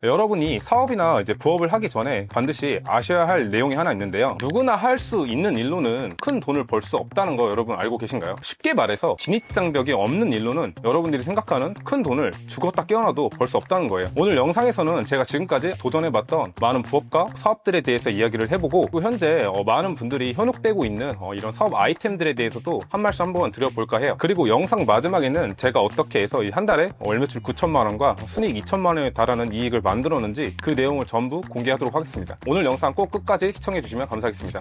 여러분이 사업이나 이제 부업을 하기 전에 반드시 아셔야 할 내용이 하나 있는데요. 누구나 할 수 있는 일로는 큰 돈을 벌 수 없다는 거 여러분 알고 계신가요? 쉽게 말해서 진입장벽이 없는 일로는 여러분들이 생각하는 큰 돈을 죽었다 깨어나도 벌 수 없다는 거예요. 오늘 영상에서는 제가 지금까지 도전해봤던 많은 부업과 사업들에 대해서 이야기를 해보고, 또 현재 많은 분들이 현혹되고 있는 이런 사업 아이템들에 대해서도 한 말씀 한번 드려볼까 해요. 그리고 영상 마지막에는 제가 어떻게 해서 한 달에 월 매출 9천만 원과 순이익 2천만 원에 달하는 이익을 만들었는지 그 내용을 전부 공개하도록 하겠습니다. 오늘 영상 꼭 끝까지 시청해주시면 감사하겠습니다.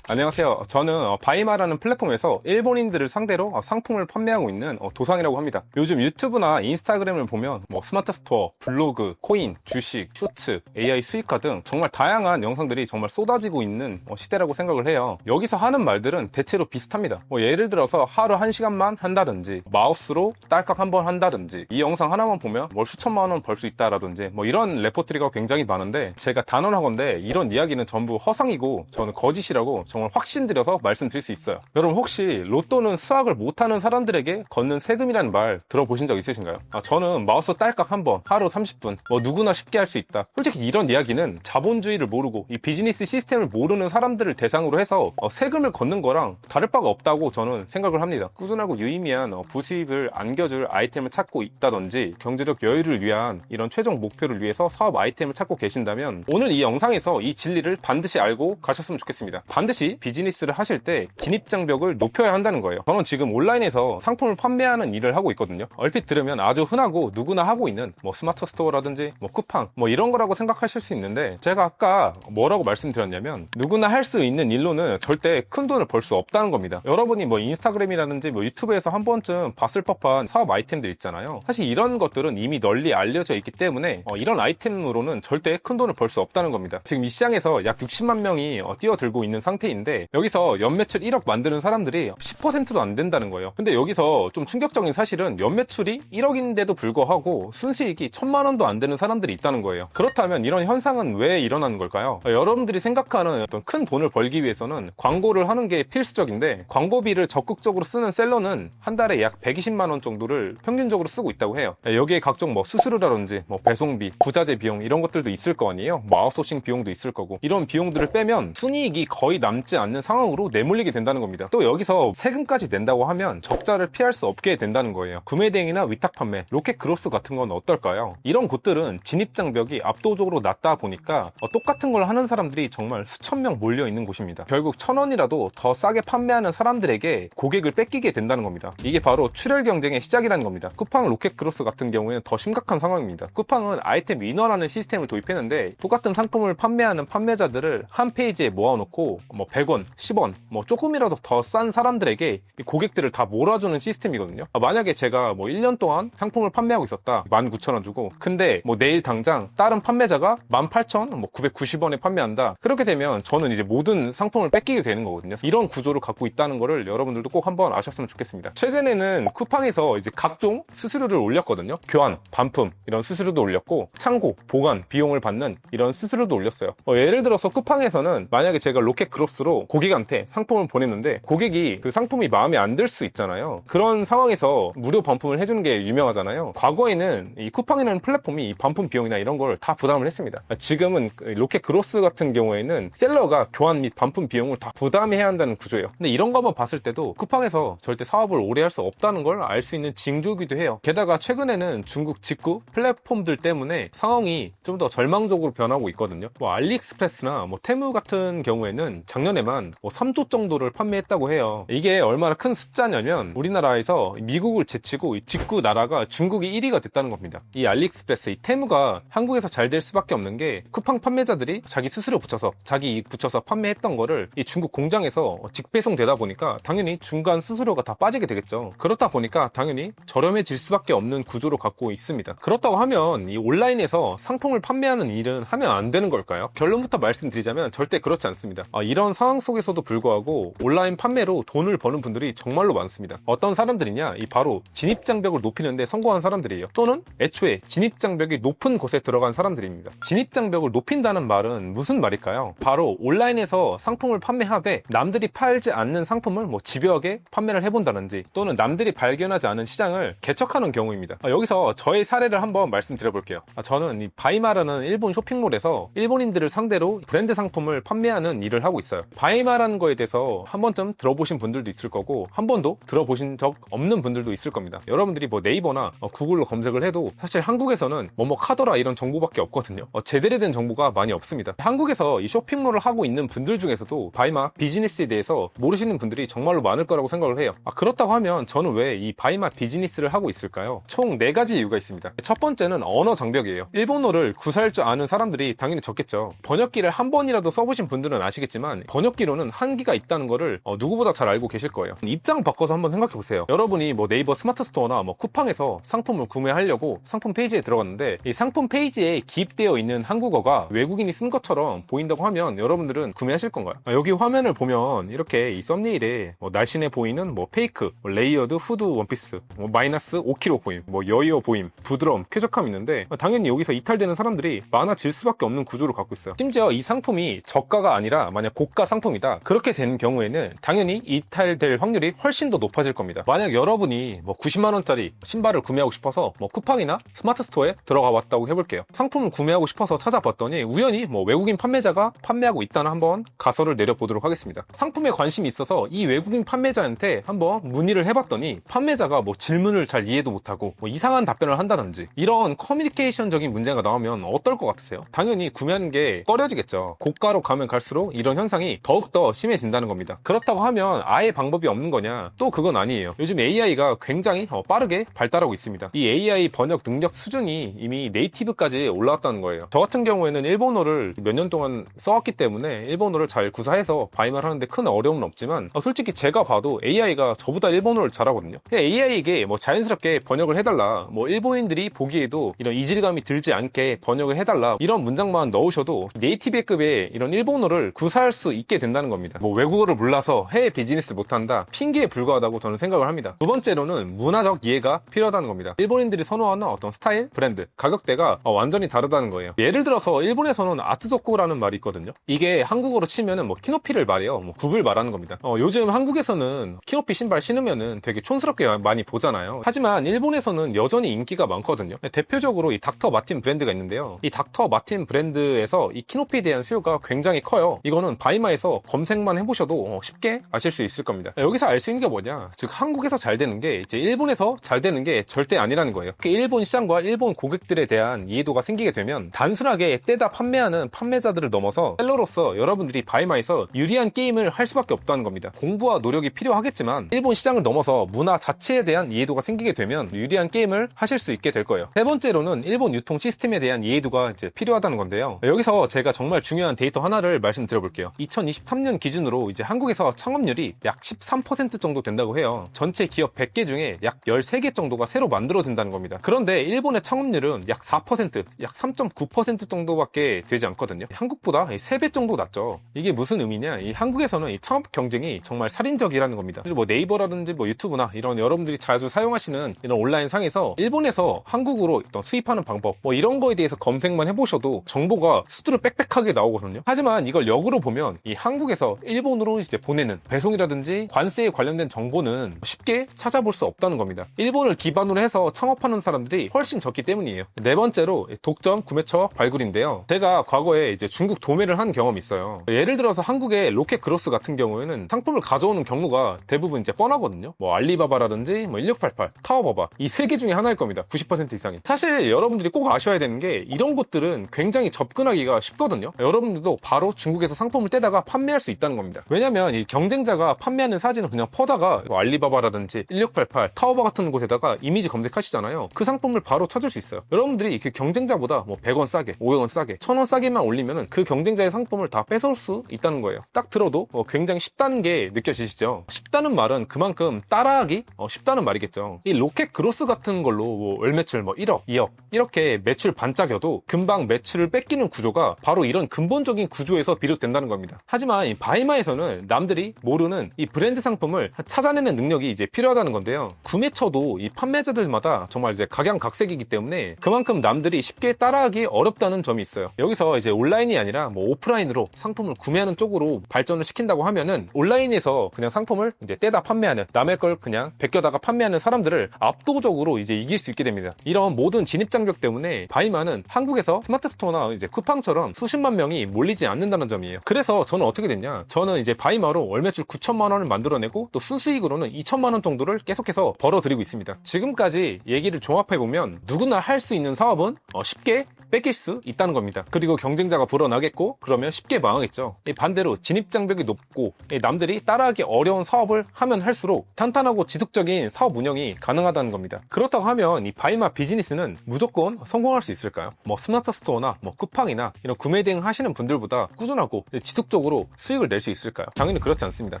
안녕하세요. 저는 바이마라는 플랫폼에서 일본인들을 상대로 상품을 판매하고 있는 도상이라고 합니다. 요즘 유튜브나 인스타그램을 보면 스마트 스토어, 블로그, 코인, 주식, 쇼츠, AI 수익화 등 정말 다양한 영상들이 정말 쏟아지고 있는 시대라고 생각을 해요. 여기서 하는 말들은 대체로 비슷합니다. 예를 들어서 하루 1시간만 한다든지, 마우스로 딸깍 한번 한다든지, 이 영상 하나만 보면 월 수천만 원 벌 수 있다라든지 이런 레포트리가 굉장히 많은데, 제가 단언하건대 이런 이야기는 전부 허상이고 저는 거짓이라고 정말 확신드려서 말씀드릴 수 있어요. 여러분 혹시 로또는 수학을 못하는 사람들에게 걷는 세금이라는 말 들어보신 적 있으신가요? 저는 마우스 딸깍 한번 하루 30분 누구나 쉽게 할 수 있다. 솔직히 이런 이야기는 자본주의를 모르고 이 비즈니스 시스템을 모르는 사람들을 대상으로 해서 세금을 걷는 거랑 다를 바가 없다고 저는 생각을 합니다. 꾸준하고 유의미한 부수입을 안겨줄 아이템을 찾고 있다든지, 경제적 여유를 위한 이런 최종 목표를 위해서 사업 아이템을 찾고 계신다면 오늘 이 영상에서 이 진리를 반드시 알고 가셨으면 좋겠습니다. 반드시 비즈니스를 하실 때 진입장벽을 높여야 한다는 거예요. 저는 지금 온라인에서 상품을 판매하는 일을 하고 있거든요. 얼핏 들으면 아주 흔하고 누구나 하고 있는 스마트 스토어라든지 쿠팡 이런 거라고 생각하실 수 있는데, 제가 아까 뭐라고 말씀드렸냐면 누구나 할 수 있는 일로는 절대 큰 돈을 벌 수 없다는 겁니다. 여러분이 인스타그램이라든지 유튜브에서 한 번쯤 봤을 법한 사업 아이템들 있잖아요. 사실 이런 것들은 이미 널리 알려져 있기 때문에 이런 아이템으로는 절대 큰 돈을 벌 수 없다는 겁니다. 지금 이 시장에서 약 60만 명이 뛰어들고 있는 상태인데, 여기서 연매출 1억 만드는 사람들이 10%도 안 된다는 거예요. 근데 여기서 좀 충격적인 사실은 연매출이 1억인데도 불구하고 순수익이 1,000만 원도 안 되는 사람들이 있다는 거예요. 그렇다면 이런 현상은 왜 일어나는 걸까요? 여러분들이 생각하는 어떤 큰 돈을 벌기 위해서는 광고를 하는 게 필수적인데, 광고비를 적극적으로 쓰는 셀러는 한 달에 약 120만 원 정도를 평균적으로 쓰고 있다고 해요. 여기에 각종 수수료라든지 배송비, 부자재 비용 이런 것들도 있을 거 아니에요. 아웃소싱 비용도 있을 거고, 이런 비용들을 빼면 순이익이 거의 남지 않는 상황으로 내몰리게 된다는 겁니다. 또 여기서 세금까지 낸다고 하면 적자를 피할 수 없게 된다는 거예요. 구매 대행이나 위탁 판매, 로켓 그로스 같은 건 어떨까요? 이런 곳들은 진입장벽이 압도적으로 낮다 보니까 똑같은 걸 하는 사람들이 정말 수천 명 몰려 있는 곳입니다. 결국 1,000원이라도 더 싸게 판매하는 사람들에게 고객을 뺏기게 된다는 겁니다. 이게 바로 출혈 경쟁의 시작이라는 겁니다. 쿠팡, 로켓 크로스 같은 경우에는 더 심각한 상황입니다. 쿠팡은 아이템 인원하는 시스템을 도입했는데, 똑같은 상품을 판매하는 판매자들을 한 페이지에 모아놓고 100원, 10원, 조금이라도 더 싼 사람들에게 이 고객들을 다 몰아주는 시스템이거든요. 만약에 제가 1년 동안 상품을 판매하고 있었다. 19,000원 주고. 근데 내일 당장 다른 판매자가 18,990원에 판매한다. 그렇게 되면 저는 이제 모든 상품을 뺏기게 되는 거거든요. 이런 구조를 갖고 있다는 거를 여러분들도 꼭 한번 아셨으면 좋겠습니다. 최근에는 쿠팡에서 이제 각종 수수료를 올렸거든요. 교환, 반품 이런 수수료도 올렸고, 창고, 보관, 비용을 받는 이런 수수료도 올렸어요. 예를 들어서 쿠팡에서는 만약에 제가 로켓 크로스로 고객한테 상품을 보냈는데 고객이 그 상품이 마음에 안 들 수 있잖아요. 그런 상황에서 무료 반품을 해주는 게 유명하잖아요. 과거에는 이 쿠팡이라는 플랫폼이 반품 비용이나 이런 걸 다 부담을 했습니다. 지금은 로켓 크로스 같은 경우에는 셀러가 교환 및 반품 비용을 다 부담해야 한다는 구조예요. 근데 이런 것만 봤을 때도 쿠팡에서 절대 사업을 오래 할 수 없다는 걸 알 수 있는 징조이기도 해요. 게다가 최근에는 중국 직구 플랫폼들 때문에 상황이 좀 더 절망적으로 변하고 있거든요. 알리익스프레스나 테무 같은 경우에는 작년에만 3조 정도를 판매했다고 해요. 이게 얼마나 큰 숫자냐면 우리나라에서 미국을 제치고 직구 나라가 중국이 1위가 됐다는 겁니다. 이 알리익스프레스, 이 테무가 한국에서 잘 될 수밖에 없는 게, 쿠팡 판매자들이 자기 수수료 붙여서, 자기 이익 붙여서 판매했던 거를 이 중국 공장에서 직배송 되다 보니까 당연히 중간 수수료가 다 빠지게 되겠죠. 그렇다 보니까 당연히 저렴해질 수밖에 없는 구조로 갖고 있습니다. 그렇다고 하면 이 온라인에서 상품을 판매하는 일은 하면 안 되는 걸까요? 결론부터 말씀드리자면 절대 그렇지 않습니다. 이런 상황 속에서도 불구하고 온라인 판매로 돈을 버는 분들이 정말로 많습니다. 어떤 사람들이냐? 이 바로 진입장벽을 높이는데 성공한 사람들이에요. 또는 애초에 진입장벽이 높은 곳에 들어간 사람들입니다. 진입장벽을 높인다는 말은 무슨 말일까요? 바로 온라인에서 상품을 판매하되 남들이 팔지 않는 상품을 집요하게 판매를 해본다든지, 또는 남들이 발견하지 않은 시장을 개척하는 경우입니다. 여기서 저의 사례를 한번 말씀드려볼게요. 저는 이 바이마라는 일본 쇼핑몰에서 일본인들을 상대로 브랜드 상품을 판매하는 일을 하고 있어요. 바이마라는 거에 대해서 한 번쯤 들어보신 분들도 있을 거고, 한 번도 들어보신 적 없는 분들도 있을 겁니다. 여러분들이 네이버나 구글로 검색을 해도 사실 한국에서는 카더라 이런 정보밖에 없거든요. 제대로 된 정보가 많이 없습니다. 한국에서 이 쇼핑몰을 하고 있는 분들 중에서도 바이마 비즈니스에 대해서 모르시는 분들이 정말로 많을 거라고 생각을 해요. 그렇다고 하면 저는 왜 이 바이마 비즈니스를 하고 있을까요? 총 4가지 이유가 있습니다. 첫 번째는 언어 장벽이에요. 일본어를 구사할 줄 아는 사람들이 당연히 적겠죠. 번역기를 한 번이라도 써보신 분들은 아시겠지만 번역기로는 한계가 있다는 거를 누구보다 잘 알고 계실 거예요. 입장 바꿔서 한번 생각해 보세요. 여러분이 네이버 스마트 스토어나 쿠팡에서 상품을 구매하려고 상품 페이지에 들어갔는데, 이 상품 페이지에 기입되어 있는 한국어가 외국인이 쓴 것처럼 보인다고 하면 여러분들은 구매하실 건가요? 여기 화면을 보면 이렇게 이 썸네일에 날씬해 보이는 페이크, 레이어드 후드 원피스, 마이너스 5kg 보임, 여유어 보임, 부드러움, 쾌적함 있는데, 당연히 여기서 이탈되는 사람들이 많아질 수밖에 없는 구조를 갖고 있어요. 심지어 이 상품이 저가가 아니라 만약 고가 상품이다, 그렇게 되는 경우에는 당연히 이탈될 확률이 훨씬 더 높아질 겁니다. 만약 여러분이 90만원짜리 신발을 구매하고 싶어서 쿠팡이나 스마트 스토어에 들어가 봤다고 해볼게요. 상품을 구매하고 싶어서 찾아봤더니 우연히 외국인 판매자가 판매하고 있다는 한번 가설을 내려보도록 하겠습니다. 상품에 관심이 있어서 이 외국인 판매자한테 한번 문의를 해봤더니 판매자가 질문을 잘 이해도 못하고 이상한 답변을 한다든지, 이런 커뮤니케이션적인 문제가 나오면 어떨 것 같으세요? 당연히 구매하는 게 꺼려지겠죠. 고가로 가면 갈수록 이런 현상이 더욱더 심해진다는 겁니다. 그렇다고 하면 아예 방법이 없는 거냐? 또 그건 아니에요. 요즘 AI가 굉장히 빠르게 발달하고 있습니다. 이 AI 번역 능력 수준이 이미 네이티브까지 올라왔다는 거예요. 저 같은 경우에는 일본어를 몇 년 동안 써왔기 때문에 일본어를 잘 구사해서 바이말 하는데 큰 어려움은 없지만, 솔직히 제가 봐도 AI가 저보다 일본어를 잘하거든요. AI에게 자연스럽게 번역을 해달라, 일본인들이 보기에도 이런 이질감이 들지 않게 번역을 해달라, 이런 문장만 넣으셔도 네이티브급의 이런 일본어를 구사할 수 있게 된다는 겁니다. 외국어를 몰라서 해외 비즈니스 못한다, 핑계에 불과하다고 저는 생각을 합니다. 두 번째로는 문화적 이해가 필요하다는 겁니다. 일본인들이 선호하는 어떤 스타일, 브랜드, 가격대가 완전히 다르다는 거예요. 예를 들어서 일본에서는 아트조코라는 말이 있거든요. 이게 한국어로 치면은 키노피를 말해요. 굽을 말하는 겁니다. 요즘 한국에서는 키노피 신발 신으면은 되게 촌스럽게 많이 보잖아요. 하지만 일본에서는 여전히 인기가 많거든요. 대표적으로 이 닥터 마틴 브랜드가 있는데요. 이 닥터 마틴 브랜드에서 이 키노피에 대한 수요가 굉장히 커요. 이거는 바이마에서 검색만 해보셔도 쉽게 아실 수 있을 겁니다. 여기서 알 수 있는 게 뭐냐? 즉 한국에서 잘 되는 게 이제 일본에서 잘 되는 게 절대 아니라는 거예요. 일본 시장과 일본 고객들에 대한 이해도가 생기게 되면 단순하게 떼다 판매하는 판매자들을 넘어서 셀러로서 여러분들이 바이마에서 유리한 게임을 할 수밖에 없다는 겁니다. 공부와 노력이 필요하겠지만 일본 시장을 넘어서 문화 자체에 대한 이해도가 생기게 되면 유리한 게임을 하실 수 있게 될 거예요. 세 번째로는 일본 유통 시스템에 대한 이해도가 이제 필요하다는 건데요. 여기서 제가 정말 중요한 데이터 하나를 말씀드려볼게요. 2023년 기준으로 이제 한국에서 창업률이 약 13% 정도 된다고 해요. 전체 기업 100개 중에 약 13개 정도가 새로 만들어진다는 겁니다. 그런데 일본의 창업률은 약 4%, 약 3.9% 정도밖에 되지 않거든요. 한국보다 3배 정도 낮죠. 이게 무슨 의미냐? 이 한국에서는 이 창업 경쟁이 정말 살인적이라는 겁니다. 그리고 네이버라든지 유튜브나 이런 여러분들이 자주 사용하시는 이런 온라인 상에서 일본에서 한국으로 어떤 수입하는 방법 이런 거에 대해서 검색만 해보셔도 정보가 수두룩 빽빽하게 나오거든요. 하지만 이걸 역으로 보면 이 한국에서 일본으로 이제 보내는 배송이라든지 관세에 관련된 정보는 쉽게 찾아볼 수 없다는 겁니다. 일본을 기반으로 해서 창업하는 사람들이 훨씬 적기 때문이에요. 네 번째로 독점 구매처 발굴인데요. 제가 과거에 이제 중국 도매를 한 경험이 있어요. 예를 들어서 한국의 로켓그로스 같은 경우에는 상품을 가져오는 경로가 대부분 이제 뻔하거든요. 알리바바라든지 1688, 타오바바 이 세 개 중에 하나일 겁니다. 90% 이상이. 사실 여러분들이 꼭 아셔야 되는 게 이런 곳들은 굉장히 접근하기가 쉽거든요. 여러분들도 바로 중국에서 상품을 떼다가 판매할 수 있다는 겁니다. 왜냐면 이 경쟁자가 판매하는 사진을 그냥 퍼다가 알리바바라든지 1688, 타오바 같은 곳에다가 이미지 검색하시잖아요. 그 상품을 바로 찾을 수 있어요. 여러분들이 그 경쟁자보다 100원 싸게, 500원 싸게, 1000원 싸게만 올리면은 그 경쟁자의 상품을 다 뺏어올 수 있다는 거예요. 딱 들어도 굉장히 쉽다는 게 느껴지시죠? 쉽다는 말은 그만큼 따라하기 쉽다는 말이겠죠. 이 로켓 그로스 같은 걸로 월 매출 1억, 2억 이렇게 매출 반짝여도 금방 매출을 뺏기는 구조가 바로 이런 근본적인 구조에서 비롯된다는 겁니다. 하지만 이 바이마에서는 남들이 모르는 이 브랜드 상품을 찾아내는 능력이 이제 필요하다는 건데요. 구매처도 이 판매자들마다 정말 이제 각양각색이기 때문에 그만큼 남들이 쉽게 따라하기 어렵다는 점이 있어요. 여기서 이제 온라인이 아니라 뭐 오프라인으로 상품을 구매하는 쪽으로 발전을 시킨다고 하면은 온라인에서 그냥 상품을 이제 떼다 판매하는, 남의 걸 그냥 베껴다가 판매하는 사람들을 압도적으로 이제 이길 수 있게 됩니다. 이런 모든 진입장벽 때문에 바이마는 한국에서 스마트 스토어나 이제 쿠팡처럼 수십만 명이 몰리지 않는다는 점이에요. 그래서 저는 어떻게 됐냐? 저는 이제 바이마로 월 매출 9천만 원을 만들어내고 또 순수익으로는 2천만 원 정도를 계속해서 벌어들이고 있습니다. 지금까지 얘기를 종합해보면 누구나 할 수 있는 사업은 쉽게 뺏길 수 있다는 겁니다. 그리고 경쟁자가 불어나겠고 그러면 쉽게 망하겠죠. 반대로 진입장벽이 높고 남들이 따라하기 어려운 사업을 하면 할수록 탄탄하고 지속적인 사업 운영이 가능하다는 겁니다. 그렇다고 하면 이 바이마 비즈니스는 무조건 성공할 수 있을까요? 뭐 스마트 스토어나 뭐 쿠팡이나 이런 구매 대행 하시는 분들보다 꾸준하고 지속적으로 수익을 낼 수 있을까요? 당연히 그렇지 않습니다.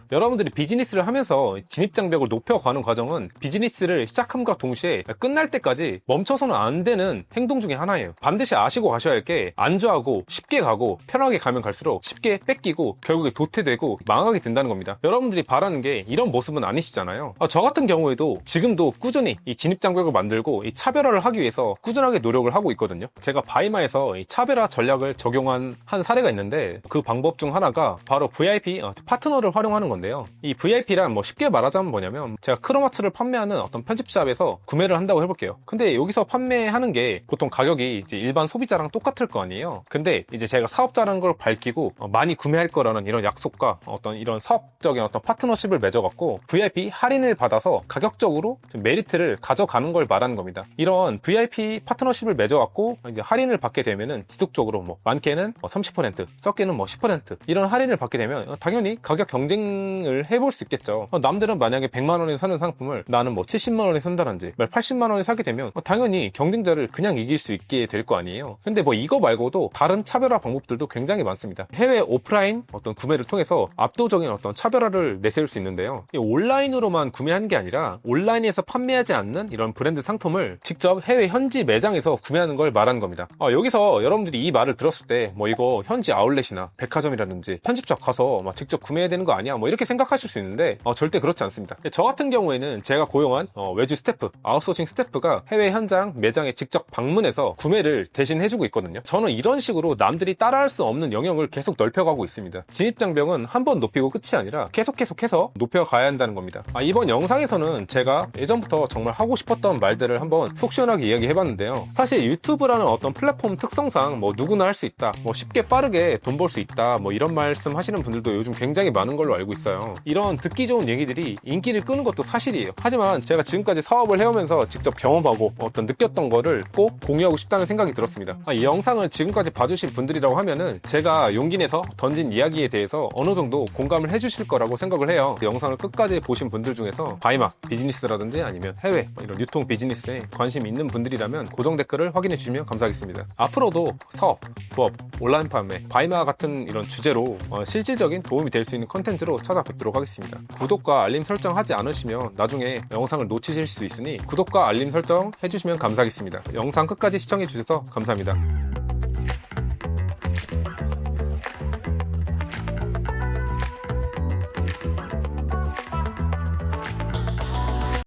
여러분들이 비즈니스를 하면서 진입장벽을 높여가는 과정은 비즈니스를 시작함과 동시에 끝날 때까지 멈춰서는 안 되는 행동 중에 하나예요. 반드시 아시고 가셔야 할 게 안주하고 쉽게 가고 편하게 가면 갈수록 쉽게 뺏기고 결국에 도태되고 망하게 된다는 겁니다. 여러분들이 바라는 게 이런 모습은 아니시잖아요. 저 같은 경우에도 지금도 꾸준히 이 진입장벽을 만들고 이 차별화를 하기 위해서 꾸준하게 노력을 하고 있거든요. 제가 바이마에서 이 차별화 전략을 적용한 한 사례가 있는데 그 방법 중 하나가 바로 VIP 파트너를 활용하는 건데요. 이 VIP란 뭐 쉽게 말하자면 뭐냐면 제가 크로마츠를 판매하는 어떤 편집샵에서 구매를 한다고 해볼게요. 근데 여기서 판매하는 게 보통 가격이 이제 일반 소비자랑 똑같을 거 아니에요. 근데 이제 제가 사업자라는 걸 밝히고 많이 구매할 거라는 이런 약속과 어떤 이런 사업적인 어떤 파트너십을 맺어갖고 VIP 할인을 받아서 가격적으로 메리트를 가져가는 걸 말하는 겁니다. 이런 VIP 파트너십을 맺어갖고 이제 할인을 받게 되면은 지속적으로 뭐 많게는 30%, 적게는 뭐 10% 이런 할인을 받게 되면 당연히 가격 경쟁을 해볼 수 있겠죠. 남들은 만약에 100만 원에 사는 상품을 나는 뭐 70만 원에 산다든지 80만 원에 사게 되면 당연히 경쟁자를 그냥 이길 수 있게 될 거 아니에요. 근데 뭐 이거 말고도 다른 차별화 방법들도 굉장히 많습니다. 해외 오프라인 어떤 구매를 통해서 압도적인 어떤 차별화를 내세울 수 있는데요. 온라인으로만 구매하는 게 아니라 온라인에서 판매하지 않는 이런 브랜드 상품을 직접 해외 현지 매장에서 구매하는 걸 말하는 겁니다. 여기서 여러분들이 이 말을 들었을 때 뭐 이거 현지 아울렛이나 백화점이라든지 편집샵 가서 막 직접 구매해야 되는 거 아니야? 뭐 이렇게 생각하실 수 있는데 절대 그렇지 않습니다. 저 같은 경우에는 제가 고용한 외주 스태프, 아웃소싱 스태프가 해외 현장 매장에 직접 방문해서 구매를 대신 해주고 있거든요. 저는 이런 식으로 남들이 따라할 수 없는 영역을 계속 넓혀가고 있습니다. 진입장벽은 한 번 높이고 끝이 아니라 계속해서 높여가야 한다는 겁니다. 이번 영상에서는 제가 예전부터 정말 하고 싶었던 말들을 한번 속 시원하게 이야기해봤는데요. 사실 유튜브라는 어떤 플랫폼 특성상 뭐 누구나 할 수 있다, 뭐 쉽게 빠르게 돈 벌 수 있다, 뭐 이런 말씀 하시는 분들도 요즘 굉장히 많은 걸로 알고 있어요. 이런 듣기 좋은 얘기들이 인기를 끄는 것도 사실이에요. 하지만 제가 지금까지 사업을 해오면서 직접 경험하고 어떤 느꼈던 거를 꼭 공유하고 싶다는 생각이 들었습니다. 이 영상을 지금까지 봐주신 분들이라고 하면은 제가 용기 내서 던진 이야기에 대해서 어느 정도 공감을 해주실 거라고 생각을 해요. 영상을 끝까지 보신 분들 중에서 바이마 비즈니스라든지 아니면 해외 이런 유통 비즈니스에 관심 있는 분들이라면 고정 댓글을 확인해 주시면 감사하겠습니다. 앞으로도 사업, 부업, 온라인 판매, 바이마 같은 이런 주제로 실질적인 도움이 될 수 있는 컨텐츠로 찾아뵙도록 하겠습니다. 구독과 알림 설정 하지 않으시면 나중에 영상을 놓치실 수 있으니 구독과 알림 설정 해주시면 감사하겠습니다. 영상 끝까지 시청해 주셔서 감사합니다.